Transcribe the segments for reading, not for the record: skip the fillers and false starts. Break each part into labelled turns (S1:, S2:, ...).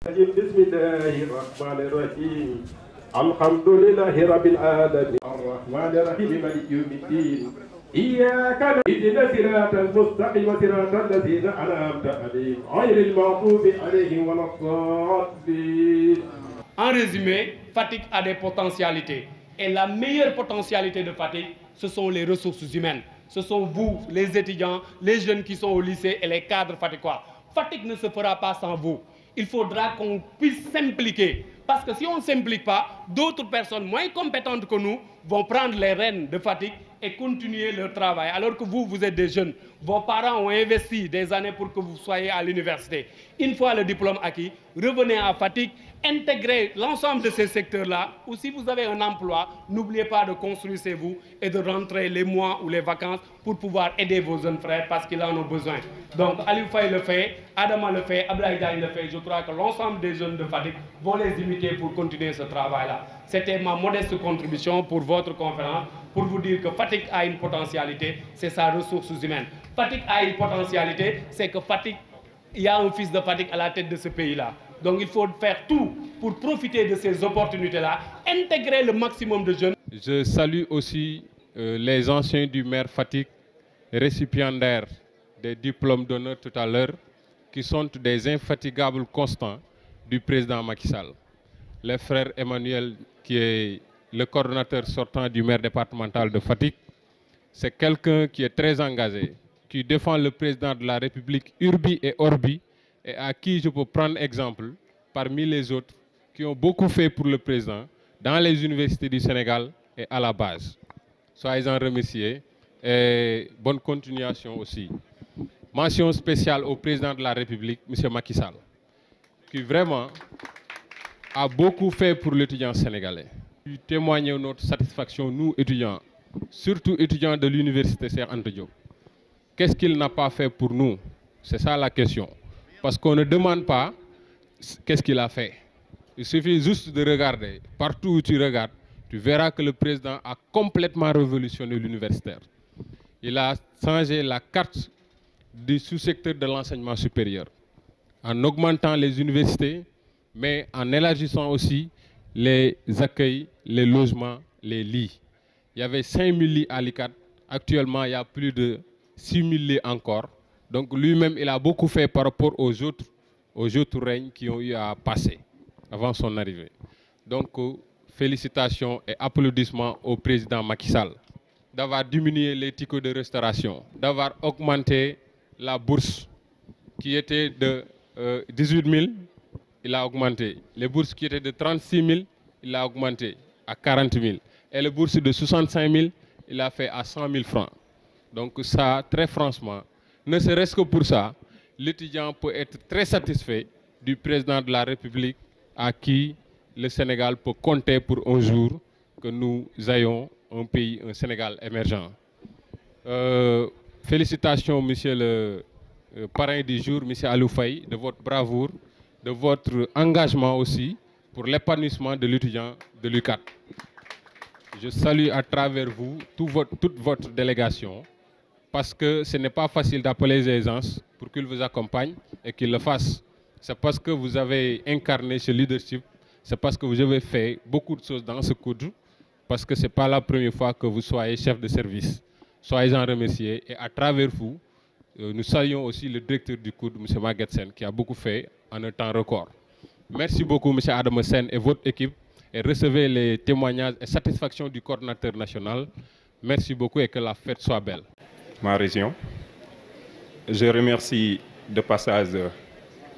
S1: بسم الله الرحمن الرحيم الحمد لله رب العالمين الرحمن الرحيم مالك يوم الدين إياك نعبد صراط المستقيم صراط الذين أنعمت عليهم غير المغضوب عليهم ولا الضالين.
S2: En résumé, Fatick a des potentialités. Et la meilleure potentialité de Fatick, ce sont les ressources humaines. Ce sont vous, les étudiants, les jeunes qui sont au lycée et les cadres fatickois. Fatick ne se fera pas sans vous. Il faudra qu'on puisse s'impliquer. Parce que si on ne s'implique pas, d'autres personnes moins compétentes que nous vont prendre les rênes de Fatick et continuer leur travail. Alors que vous, vous êtes des jeunes. Vos parents ont investi des années pour que vous soyez à l'université. Une fois le diplôme acquis, revenez à Fatick, intégrez l'ensemble de ces secteurs-là. Ou si vous avez un emploi, n'oubliez pas de construire chez vous et de rentrer les mois ou les vacances pour pouvoir aider vos jeunes frères parce qu'ils en ont besoin. Donc Aliou Faye le fait, Adama le fait, Abdoulaye Diagne le fait. Je crois que l'ensemble des jeunes de Fatick vont les imiter pour continuer ce travail-là. C'était ma modeste contribution pour votre conférence, pour vous dire que Fatick a une potentialité, c'est sa ressource humaine. Fatick a une potentialité, c'est que Fatick, il y a un fils de Fatick à la tête de ce pays-là. Donc il faut faire tout pour profiter de ces opportunités-là, intégrer le maximum de jeunes.
S3: Je salue aussi les anciens du maire Fatick, récipiendaires des diplômes d'honneur tout à l'heure, qui sont des infatigables constants du président Macky Sall. Le frère Emmanuel, qui est le coordonnateur sortant du maire départemental de Fatick, c'est quelqu'un qui est très engagé, qui défend le président de la République urbi et orbi, et à qui je peux prendre exemple parmi les autres qui ont beaucoup fait pour le président dans les universités du Sénégal et à la base. Soyez-en remerciés et bonne continuation aussi. Mention spéciale au président de la République, M. Macky Sall, qui vraiment a beaucoup fait pour l'étudiant sénégalais. Nous témoignons notre satisfaction, nous étudiants, surtout étudiants de l'université Cheikh Anta Diop. Qu'est-ce qu'il n'a pas fait pour nous? C'est ça la question. Parce qu'on ne demande pas qu'est-ce qu'il a fait. Il suffit juste de regarder. Partout où tu regardes, tu verras que le président a complètement révolutionné l'universitaire. Il a changé la carte du sous-secteur de l'enseignement supérieur en augmentant les universités, mais en élargissant aussi les accueils, les logements, les lits. Il y avait 5000 lits à l'ICAD. Actuellement, il y a plus de 6000 lits encore. Donc lui-même, il a beaucoup fait par rapport aux autres règnes qui ont eu à passer avant son arrivée. Donc félicitations et applaudissements au président Macky Sall d'avoir diminué les tickets de restauration, d'avoir augmenté la bourse qui était de 18 000, il a augmenté. Les bourses qui étaient de 36 000, il a augmenté à 40 000. Et les bourses de 65 000, il a fait à 100 000 francs. Donc ça, très franchement, ne serait-ce que pour ça, l'étudiant peut être très satisfait du président de la République à qui le Sénégal peut compter pour un jour que nous ayons un pays, un Sénégal émergent. Félicitations, monsieur le parrain du jour, monsieur Aliou Faye, de votre bravoure, de votre engagement aussi pour l'épanouissement de l'étudiant de l'UCAD. Je salue à travers vous toute votre délégation, parce que ce n'est pas facile d'appeler les gens pour qu'ils vous accompagnent et qu'ils le fassent. C'est parce que vous avez incarné ce leadership, c'est parce que vous avez fait beaucoup de choses dans ce COUD, parce que ce n'est pas la première fois que vous soyez chef de service. Soyez-en remerciés et à travers vous, nous saluons aussi le directeur du COUD, M. Maguette Sen, qui a beaucoup fait en un temps record. Merci beaucoup, M. Adama Sen et votre équipe, et recevez les témoignages et satisfactions du coordinateur national. Merci beaucoup et que la fête soit belle.
S4: Ma région. Je remercie de passage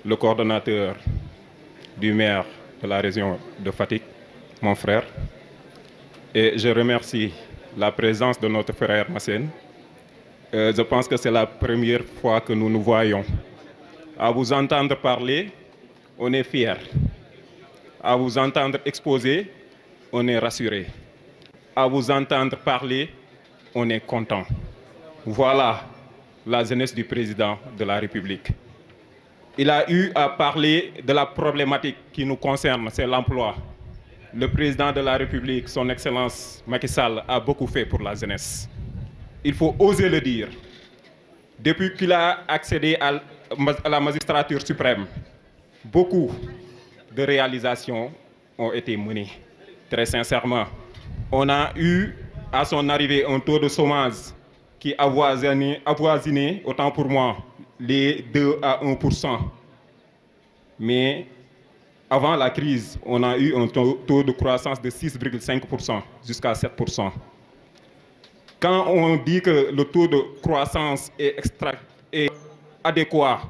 S4: le coordonnateur du maire de la région de Fatick, mon frère. Et je remercie la présence de notre frère Massène. Je pense que c'est la première fois que nous nous voyons. À vous entendre parler, on est fiers. À vous entendre exposer, on est rassuré. À vous entendre parler, on est content. Voilà la jeunesse du président de la République. Il a eu à parler de la problématique qui nous concerne, c'est l'emploi. Le président de la République, son Excellence Macky Sall, a beaucoup fait pour la jeunesse. Il faut oser le dire. Depuis qu'il a accédé à la magistrature suprême, beaucoup de réalisations ont été menées. Très sincèrement, on a eu à son arrivée un taux de chômage qui avoisinait, autant pour moi, les 2 à 1%. Mais avant la crise, on a eu un taux de croissance de 6,5% jusqu'à 7%. Quand on dit que le taux de croissance est adéquat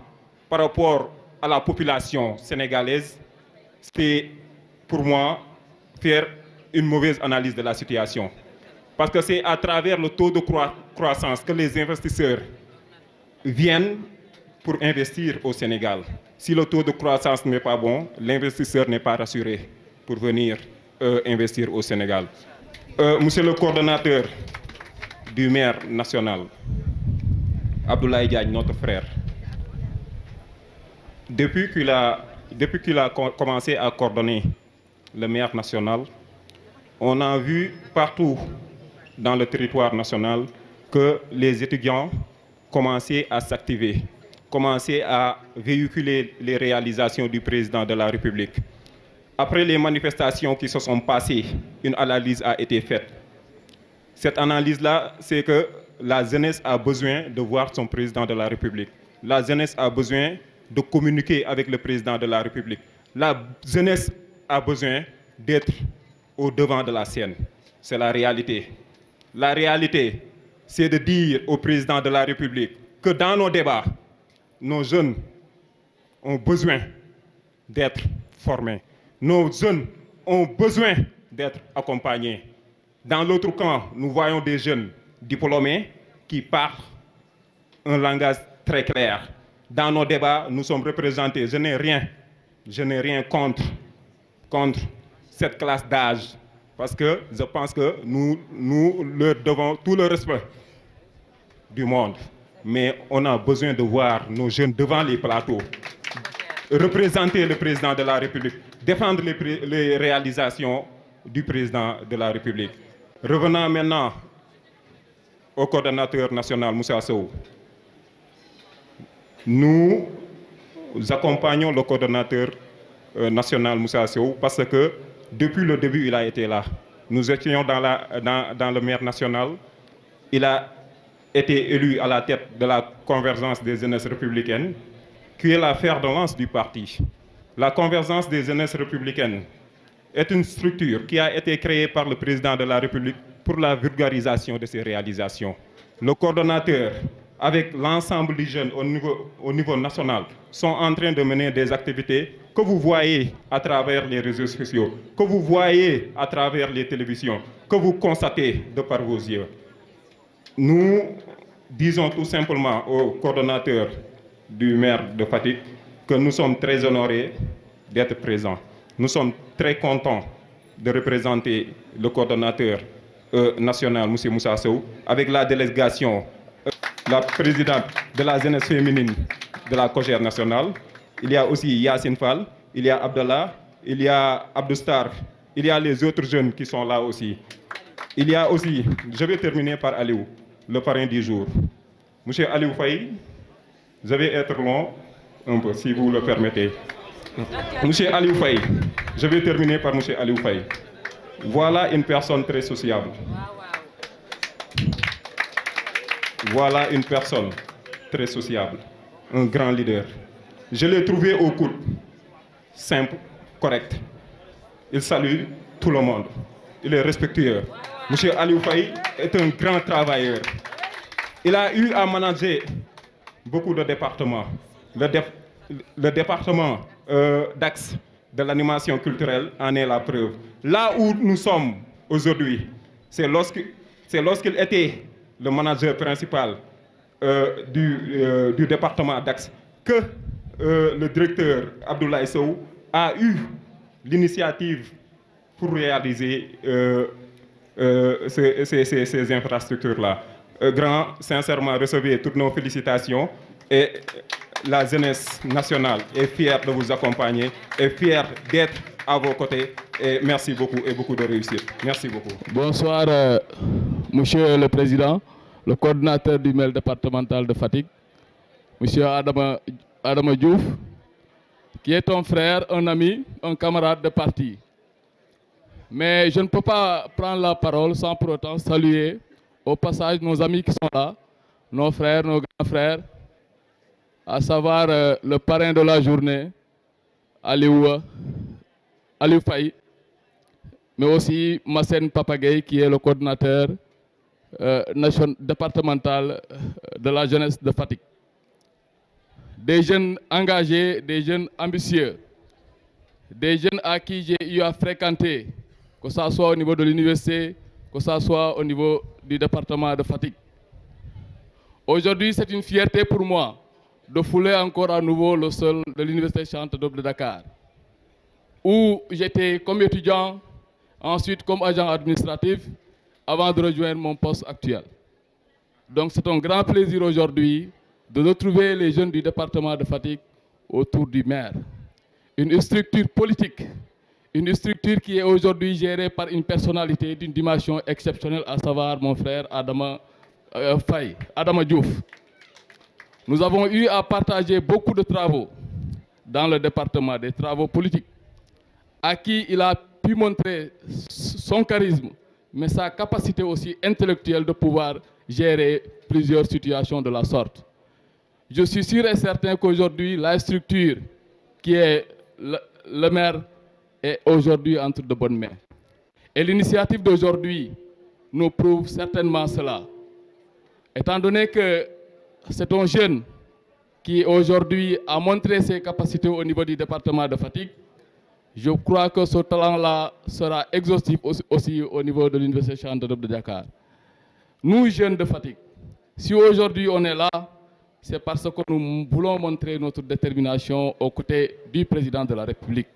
S4: par rapport à la population sénégalaise, c'est pour moi faire une mauvaise analyse de la situation. Parce que c'est à travers le taux de croissance que les investisseurs viennent pour investir au Sénégal. Si le taux de croissance n'est pas bon, l'investisseur n'est pas rassuré pour venir investir au Sénégal. Monsieur le coordonnateur du maire national, Abdoulaye Diagne, notre frère, depuis qu'il a commencé à coordonner le maire national, on a vu partout dans le territoire national que les étudiants commençaient à s'activer, commençaient à véhiculer les réalisations du président de la République. Après les manifestations qui se sont passées, une analyse a été faite. Cette analyse-là, c'est que la jeunesse a besoin de voir son président de la République. La jeunesse a besoin de communiquer avec le président de la République. La jeunesse a besoin d'être au devant de la scène. C'est la réalité. La réalité, c'est de dire au président de la République que dans nos débats, nos jeunes ont besoin d'être formés. Nos jeunes ont besoin d'être accompagnés. Dans l'autre camp, nous voyons des jeunes diplômés qui parlent un langage très clair. Dans nos débats, nous sommes représentés. Je n'ai rien contre cette classe d'âge. Parce que je pense que nous leur devons tout le respect du monde. Mais on a besoin de voir nos jeunes devant les plateaux, représenter le président de la République, défendre les réalisations du président de la République. Revenons maintenant au coordonnateur national, Moussa Sow. Nous accompagnons le coordonnateur national, Moussa Sow, parce que depuis le début, il a été là. Nous étions dans le maire national. Il a été élu à la tête de la convergence des jeunesses républicaines, qui est la fer de lance du parti. La convergence des jeunesses républicaines est une structure qui a été créée par le président de la République pour la vulgarisation de ses réalisations. Le coordonnateur, avec l'ensemble des jeunes au niveau national, sont en train de mener des activités que vous voyez à travers les réseaux sociaux, que vous voyez à travers les télévisions, que vous constatez de par vos yeux. Nous disons tout simplement au coordonnateur du maire de Fatick que nous sommes très honorés d'être présents. Nous sommes très contents de représenter le coordonnateur national, M. Moussa Sow, avec la délégation, la présidente de la jeunesse féminine de la COJER nationale. Il y a aussi Yacine Fall, il y a Abdallah, il y a Abdoustar, il y a les autres jeunes qui sont là aussi. Il y a aussi, je vais terminer par Aliou, le parrain du jour. Monsieur Aliou Faye, je vais être long un peu, si vous le permettez. Monsieur Aliou Faye, je vais terminer par Monsieur Aliou Faye. Voilà une personne très sociable. Voilà une personne très sociable, un grand leader. Je l'ai trouvé au coude, simple, correct. Il salue tout le monde. Il est respectueux. Monsieur Aliou Faye est un grand travailleur. Il a eu à manager beaucoup de départements. Le département d'Axe de l'animation culturelle en est la preuve. Là où nous sommes aujourd'hui, c'est lorsqu'il était le manager principal du département d'Axe que le directeur Abdoulaye Sow a eu l'initiative pour réaliser ces infrastructures-là. Grand, sincèrement, recevez toutes nos félicitations et la jeunesse nationale est fière de vous accompagner, est fière d'être à vos côtés et merci beaucoup et beaucoup de réussite. Merci beaucoup.
S5: Bonsoir, Monsieur le Président, le coordinateur du maire départemental de Fatick, Monsieur Adama Diouf, qui est un frère, un ami, un camarade de parti. Mais je ne peux pas prendre la parole sans pour autant saluer au passage nos amis qui sont là, nos frères, nos grands frères, à savoir le parrain de la journée, Aliou Faye, mais aussi Massène Papagay qui est le coordinateur départemental de la jeunesse de Fatick. Des jeunes engagés, des jeunes ambitieux, des jeunes à qui j'ai eu à fréquenter, que ce soit au niveau de l'université, que ce soit au niveau du département de Fatick. Aujourd'hui, c'est une fierté pour moi de fouler encore à nouveau le sol de l'université Cheikh Anta Diop de Dakar, où j'étais comme étudiant, ensuite comme agent administratif, avant de rejoindre mon poste actuel. Donc c'est un grand plaisir aujourd'hui de retrouver les jeunes du département de Fatick autour du maire. Une structure politique, une structure qui est aujourd'hui gérée par une personnalité d'une dimension exceptionnelle, à savoir mon frère Adama Diouf. Nous avons eu à partager beaucoup de travaux dans le département, des travaux politiques, à qui il a pu montrer son charisme, mais sa capacité aussi intellectuelle de pouvoir gérer plusieurs situations de la sorte. Je suis sûr et certain qu'aujourd'hui, la structure qui est le maire est aujourd'hui entre de bonnes mains. Et l'initiative d'aujourd'hui nous prouve certainement cela. Étant donné que c'est un jeune qui aujourd'hui a montré ses capacités au niveau du département de Fatick, je crois que ce talent-là sera exhaustif aussi au niveau de l'université Cheikh Anta Diop de Dakar. Nous, jeunes de Fatick, si aujourd'hui on est là, c'est parce que nous voulons montrer notre détermination aux côtés du président de la République.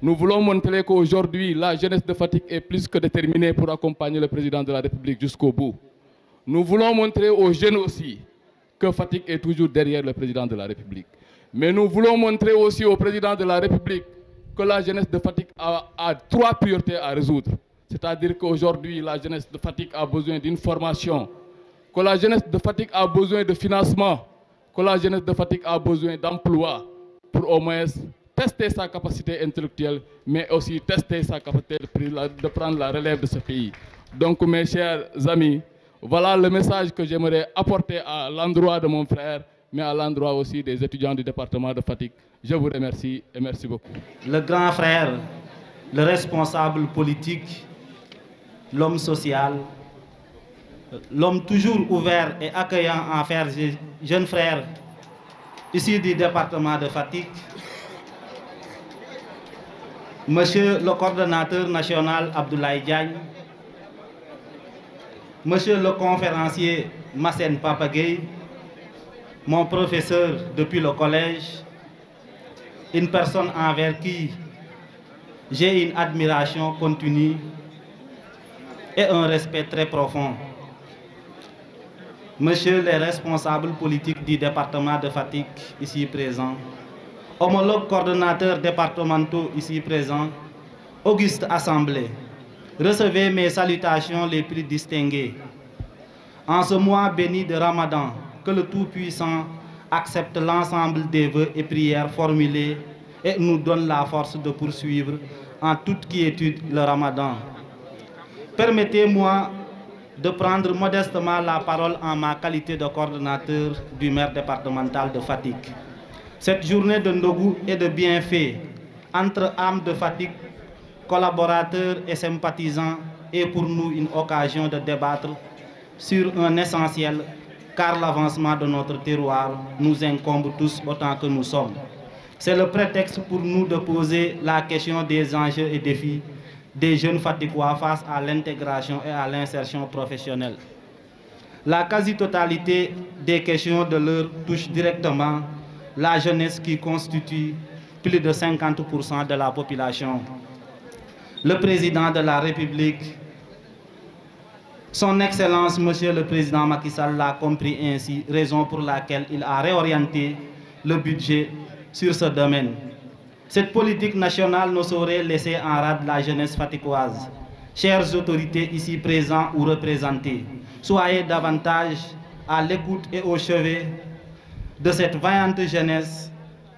S5: Nous voulons montrer qu'aujourd'hui, la jeunesse de Fatick est plus que déterminée pour accompagner le président de la République jusqu'au bout. Nous voulons montrer aux jeunes aussi que Fatick est toujours derrière le président de la République. Mais nous voulons montrer aussi au président de la République que la jeunesse de Fatick a trois priorités à résoudre. C'est-à-dire qu'aujourd'hui, la jeunesse de Fatick a besoin d'une formation, que la jeunesse de Fatick a besoin de financement, que la jeunesse de Fatick a besoin d'emploi pour au moins tester sa capacité intellectuelle, mais aussi tester sa capacité de prendre la relève de ce pays. Donc, mes chers amis, voilà le message que j'aimerais apporter à l'endroit de mon frère, mais à l'endroit aussi des étudiants du département de Fatick. Je vous remercie et merci beaucoup.
S6: Le grand frère, le responsable politique, l'homme social, l'homme toujours ouvert et accueillant envers les jeunes frères ici du département de Fatick, Monsieur le coordonnateur national Abdoulaye Diagne, Monsieur le conférencier Massène Papagay, mon professeur depuis le collège, une personne envers qui j'ai une admiration continue et un respect très profond. Monsieur les responsables politiques du département de Fatick ici présents, homologues coordonnateurs départementaux ici présents, auguste assemblée, recevez mes salutations les plus distinguées. En ce mois béni de Ramadan, que le Tout-Puissant accepte l'ensemble des vœux et prières formulés et nous donne la force de poursuivre en toute quiétude le Ramadan. Permettez-moi de prendre modestement la parole en ma qualité de coordonnateur du maire départemental de Fatick. Cette journée de Ndogu et de bienfaits entre âmes de Fatick, collaborateurs et sympathisants est pour nous une occasion de débattre sur un essentiel, car l'avancement de notre terroir nous incombe tous autant que nous sommes. C'est le prétexte pour nous de poser la question des enjeux et défis des jeunes Fatickois face à l'intégration et à l'insertion professionnelle. La quasi-totalité des questions de l'heure touche directement la jeunesse qui constitue plus de 50% de la population. Le président de la République, son Excellence, Monsieur le Président Macky Sall, l'a compris ainsi, raison pour laquelle il a réorienté le budget sur ce domaine. Cette politique nationale ne saurait laisser en rade la jeunesse fatickoise. Chères autorités ici présentes ou représentées, soyez davantage à l'écoute et au chevet de cette vaillante jeunesse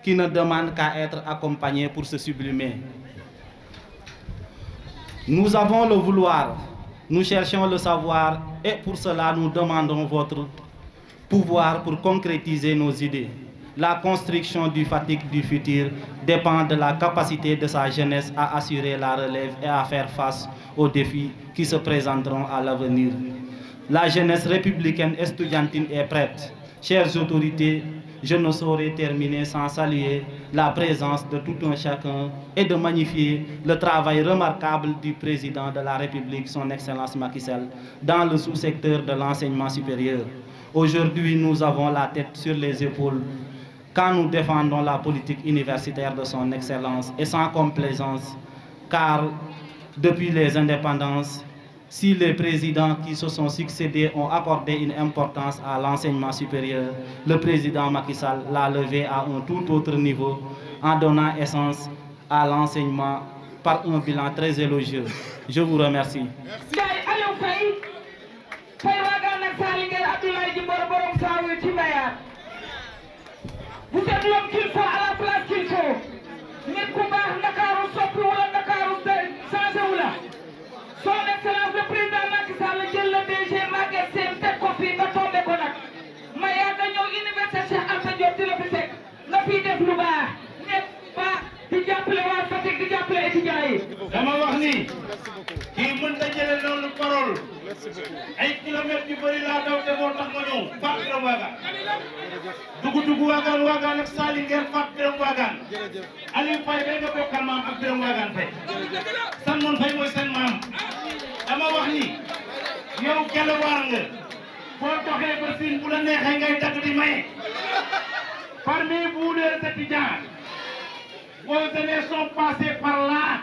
S6: qui ne demande qu'à être accompagné pour se sublimer. Nous avons le vouloir, nous cherchons le savoir et pour cela nous demandons votre pouvoir pour concrétiser nos idées. La construction du Fatick du futur dépend de la capacité de sa jeunesse à assurer la relève et à faire face aux défis qui se présenteront à l'avenir. La jeunesse républicaine estudiantine est prête. Chères autorités, je ne saurais terminer sans saluer la présence de tout un chacun et de magnifier le travail remarquable du président de la République, son Excellence Macky Sall, dans le sous-secteur de l'enseignement supérieur. Aujourd'hui, nous avons la tête sur les épaules quand nous défendons la politique universitaire de son Excellence et sans complaisance, car depuis les indépendances, si les présidents qui se sont succédés ont accordé une importance à l'enseignement supérieur, le président Macky Sall l'a levé à un tout autre niveau en donnant essence à l'enseignement par un bilan très élogieux. Je vous remercie.
S7: Vous êtes l'homme qu'il faut à la place qu'il faut. Nit ku baax Ndakaaru soppi wala Ndakaaru changé wu la. Son Excellence le président Macky Sall jël le DG Maguette Sène teg ko fii nga tombé ko nag. ma yàgg a ñëw université Cheikh Anta Diop di la fi fekk nga fiy def lu baax nekk baax di jàppale waa Fatick di jàppale étudiants yi.
S8: dama wax ni kii mën na jëlee noonu parole ay kilomètres yu bëri laa daw te moo tax ma ñëw Fatou Biram Wagan dugg Wagan ak Sali Nguer Fatou Biram Wagan Aliou Faye day nga bokkal maam ak Biram Wagan Faye san moon Faye mooy seen maam dama wax ni yow gelewaar nga boo doxee ba Sine bu la neexee ngay dagg di maye parmi vous les étudiants vos années sont passées par là.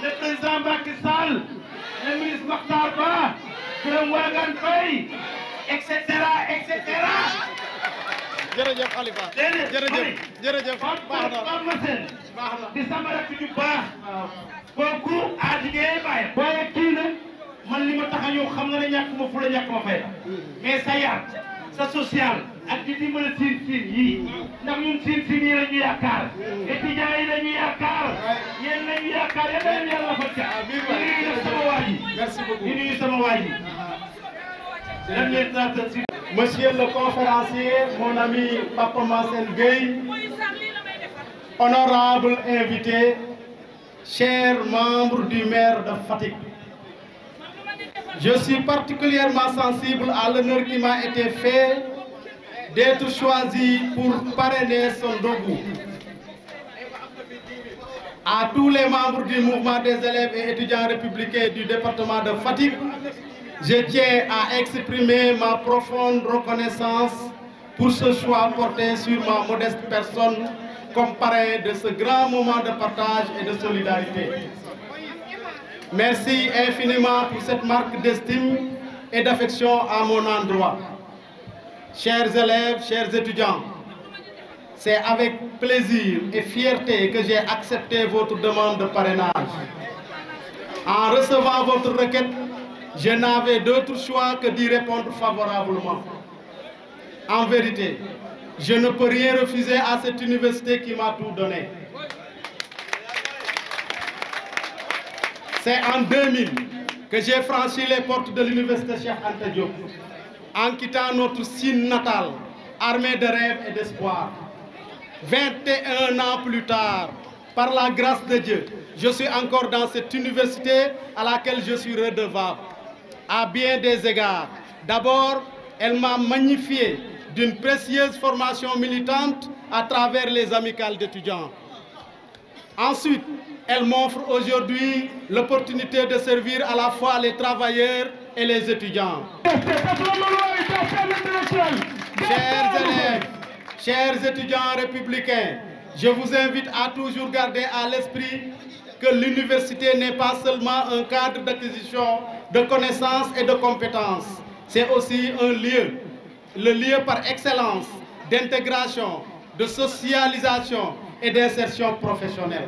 S8: Le président Macky Sall, le ministre Makhtar Ba, Biram Wagan Faye, etc.
S9: jërëjëf Khalifa jërëjëf baax na
S8: di sama rakk ju baax kooku adigee bàyyi waaye kii nag man li ma tax a ñëw xam nga ne ñàkk ma fu la ñàkk ma fay la mais sa yar sa social ak di dimbali siin yii ndax ñun siin yi la ñu yaakaar étudiants yi la ñu yaakaar yéen la ñu yaakaar yéen a leen yàlla fa ca di nuyu sama waa ji di nuyu sama waa ji
S9: Monsieur le conférencier, mon ami Papa Massène Gueye, honorable invité, chers membres du maire de Fatick, je suis particulièrement sensible à l'honneur qui m'a été fait d'être choisi pour parrainer son Ndogu. À tous les membres du mouvement des élèves et étudiants républicains du département de Fatick, je tiens à exprimer ma profonde reconnaissance pour ce choix porté sur ma modeste personne comme parrain de ce grand moment de partage et de solidarité. Merci infiniment pour cette marque d'estime et d'affection à mon endroit. Chers élèves, chers étudiants, c'est avec plaisir et fierté que j'ai accepté votre demande de parrainage. En recevant votre requête, je n'avais d'autre choix que d'y répondre favorablement. En vérité, je ne peux rien refuser à cette université qui m'a tout donné. C'est en 2000 que j'ai franchi les portes de l'université Cheikh Anta Diop, en quittant notre Sine natal, armé de rêves et d'espoir. 21 ans plus tard, par la grâce de Dieu, je suis encore dans cette université à laquelle je suis redevable. À bien des égards. D'abord, elle m'a magnifié d'une précieuse formation militante à travers les amicales d'étudiants. Ensuite, elle m'offre aujourd'hui l'opportunité de servir à la fois les travailleurs et les étudiants. Chers élèves, chers étudiants républicains, je vous invite à toujours garder à l'esprit que l'université n'est pas seulement un cadre d'acquisition de connaissances et de compétences. C'est aussi un lieu, le lieu par excellence d'intégration, de socialisation et d'insertion professionnelle.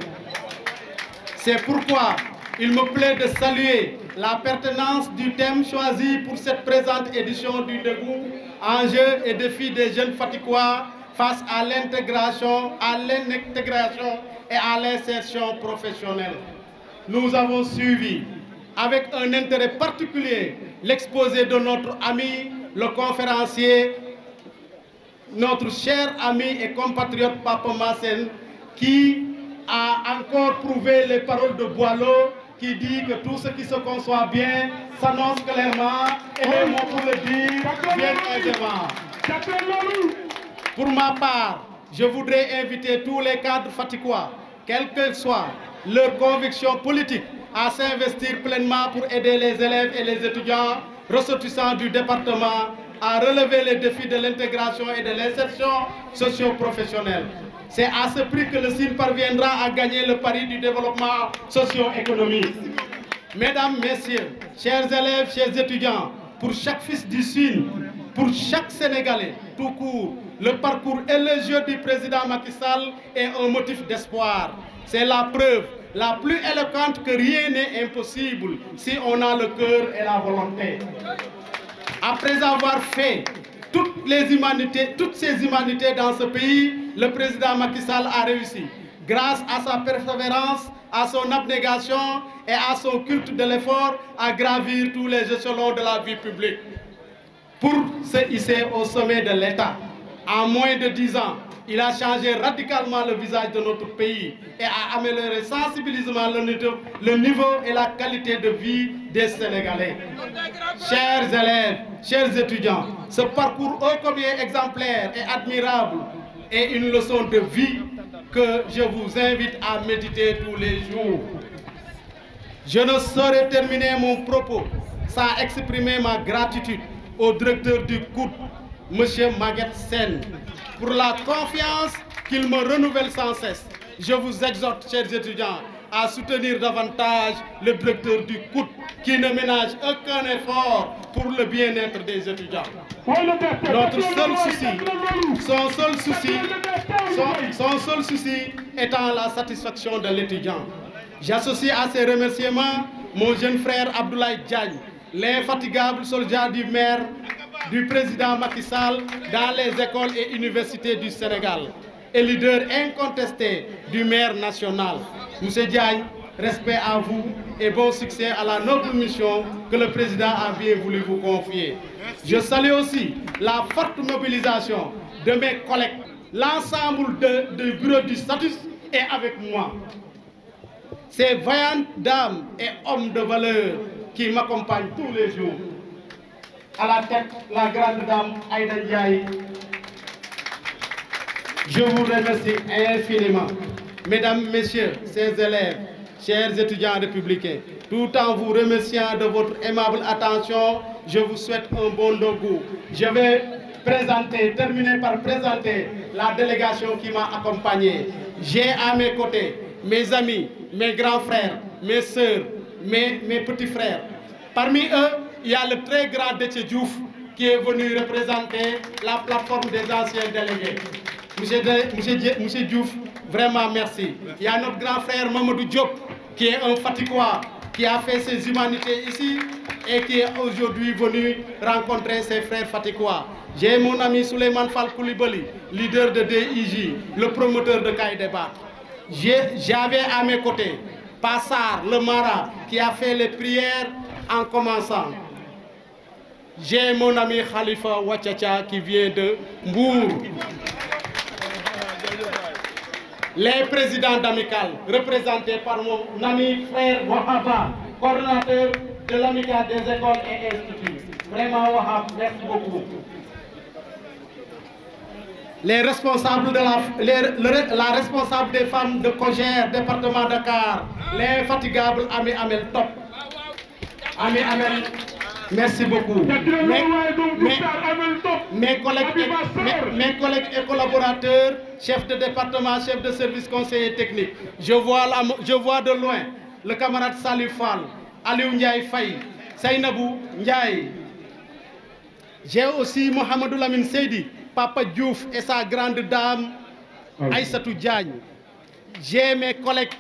S9: C'est pourquoi il me plaît de saluer la pertinence du thème choisi pour cette présente édition du Ndogu, enjeux et défis des jeunes Fatickois face à l'intégration et à l'insertion professionnelle. Nous avons suivi avec un intérêt particulier l'exposé de notre ami, le conférencier, notre cher ami et compatriote Papa Massen, qui a encore prouvé les paroles de Boileau, qui dit que tout ce qui se conçoit bien s'annonce clairement, et les mots pour le dire viennent aisément. Pour ma part, je voudrais inviter tous les cadres fatiguois, quelle que soit leur conviction politique, à s'investir pleinement pour aider les élèves et les étudiants ressortissants du département à relever les défis de l'intégration et de l'insertion socio-professionnelle. C'est à ce prix que le SIN parviendra à gagner le pari du développement socio-économique. Mesdames, Messieurs, chers élèves, chers étudiants, pour chaque fils du SIN, pour chaque Sénégalais, tout court, le parcours élogieux du président Macky Sall est un motif d'espoir. C'est la preuve la plus éloquente que rien n'est impossible si on a le cœur et la volonté. Après avoir fait toutes ces humanités dans ce pays, le président Macky Sall a réussi. Grâce à sa persévérance, à son abnégation et à son culte de l'effort, à gravir tous les échelons de la vie publique. Pour se hisser au sommet de l'État, en moins de 10 ans, il a changé radicalement le visage de notre pays et a amélioré sensiblement le niveau et la qualité de vie des Sénégalais. Chers élèves, chers étudiants, ce parcours ô combien exemplaire et admirable est une leçon de vie que je vous invite à méditer tous les jours. Je ne saurais terminer mon propos sans exprimer ma gratitude au directeur du COUD, M. Maguette Sen, pour la confiance qu'il me renouvelle sans cesse. Je vous exhorte, chers étudiants, à soutenir davantage le directeur du COUD qui ne ménage aucun effort pour le bien-être des étudiants. Notre seul souci, son seul souci étant la satisfaction de l'étudiant. J'associe à ces remerciements mon jeune frère Abdoulaye Diagne, l'infatigable soldat du maire du président Macky Sall dans les écoles et universités du Sénégal et leader incontesté du maire national. Monsieur Diagne, respect à vous et bon succès à la noble mission que le président a bien voulu vous confier. Je salue aussi la forte mobilisation de mes collègues. L'ensemble du bureau du statut est avec moi. Ces vaillantes dames et hommes de valeur qui m'accompagnent tous les jours. À la tête, la grande dame Aïda Ndiaye. Je vous remercie infiniment. Mesdames, Messieurs, chers élèves, chers étudiants républicains, tout en vous remerciant de votre aimable attention, je vous souhaite un bon dogu. Je vais terminer par présenter la délégation qui m'a accompagné. J'ai à mes côtés mes amis, mes grands frères, mes sœurs, mes petits frères. Parmi eux, il y a le très grand Déthié Diouf qui est venu représenter la plateforme des anciens délégués. Monsieur Diouf, vraiment merci. Il y a notre grand frère Mamadou Diop qui est un Fatikois, qui a fait ses humanités ici et qui est aujourd'hui venu rencontrer ses frères Fatikois. J'ai mon ami Souleymane Fall Koulibaly, leader de DIJ, le promoteur de Kaïdeba. J'avais à mes côtés Passar, le Mara, qui a fait les prières en commençant. J'ai mon ami Khalifa Ouachacha qui vient de Mbour. Les présidents d'amicales, représentés par mon ami frère Wahaba, coordonnateur de l'amicale des écoles et instituts. Vraiment Wahab, merci beaucoup. Les responsables de la responsable des femmes de Cogère, département Dakar, l'infatigable Ami Amel Top. Ami Amel, merci beaucoup. Mes collègues et collaborateurs, chefs de département, chefs de service, conseillers techniques, je vois de loin le camarade Salif Fall, Aliou Ndiaye Faye, Sainabou Ndiaye. J'ai aussi Mohamedou Lamine Seydi, Papa Diouf et sa grande dame Aïssatou Diagne. J'ai mes collègues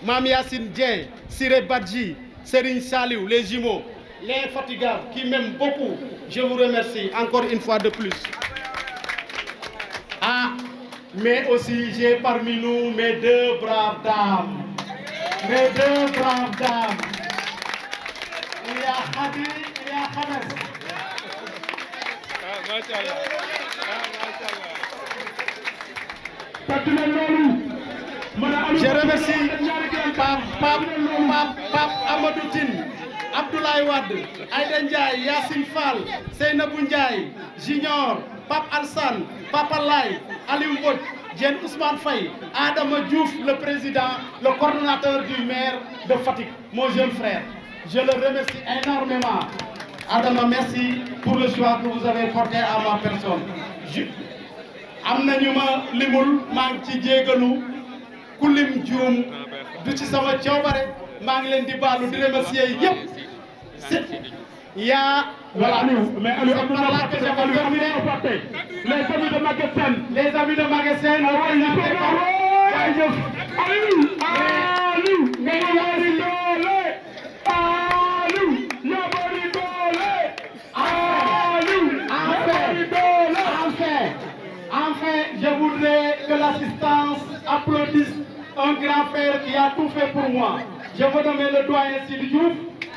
S9: Mam Yassine Dien, Siré Badji, Serigne Saliou, les jumeaux, les fatigables qui m'aiment beaucoup. Je vous remercie encore une fois de plus. Ah, mais aussi j'ai parmi nous mes deux braves dames. Mes deux braves dames. Il y a Khadi, il y a Khames. Je remercie Pape Amadou Tine, Abdoulaye Wade, Aïda Ndiaye, Yassine Fall, Seynabou Ndiaye, Junior, Pape Alsan, Papa Lay, Aliou Mbodj, Diène Ousmane Faye, Adama Diouf, le président, le coordonnateur du maire de Fatick, mon jeune frère. Je le remercie énormément. Adama, merci pour le choix que vous avez porté à ma personne. am na ñu ma limul maa ngi ci jégalu ku lim juum du ci sama coobare maa ngi leen di baalu di remercier yëpp. Voilà, mais Aliou, les amis de Maguette, les amis de Maguette, enfin, je voudrais que l'assistance applaudisse un grand frère qui a tout fait pour moi. Je veux nommer le doyen Sidi Diouf,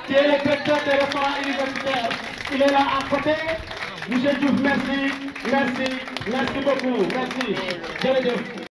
S9: qui est le directeur des restaurants universitaires. Il est là à côté. Monsieur Diouf, merci beaucoup. Merci.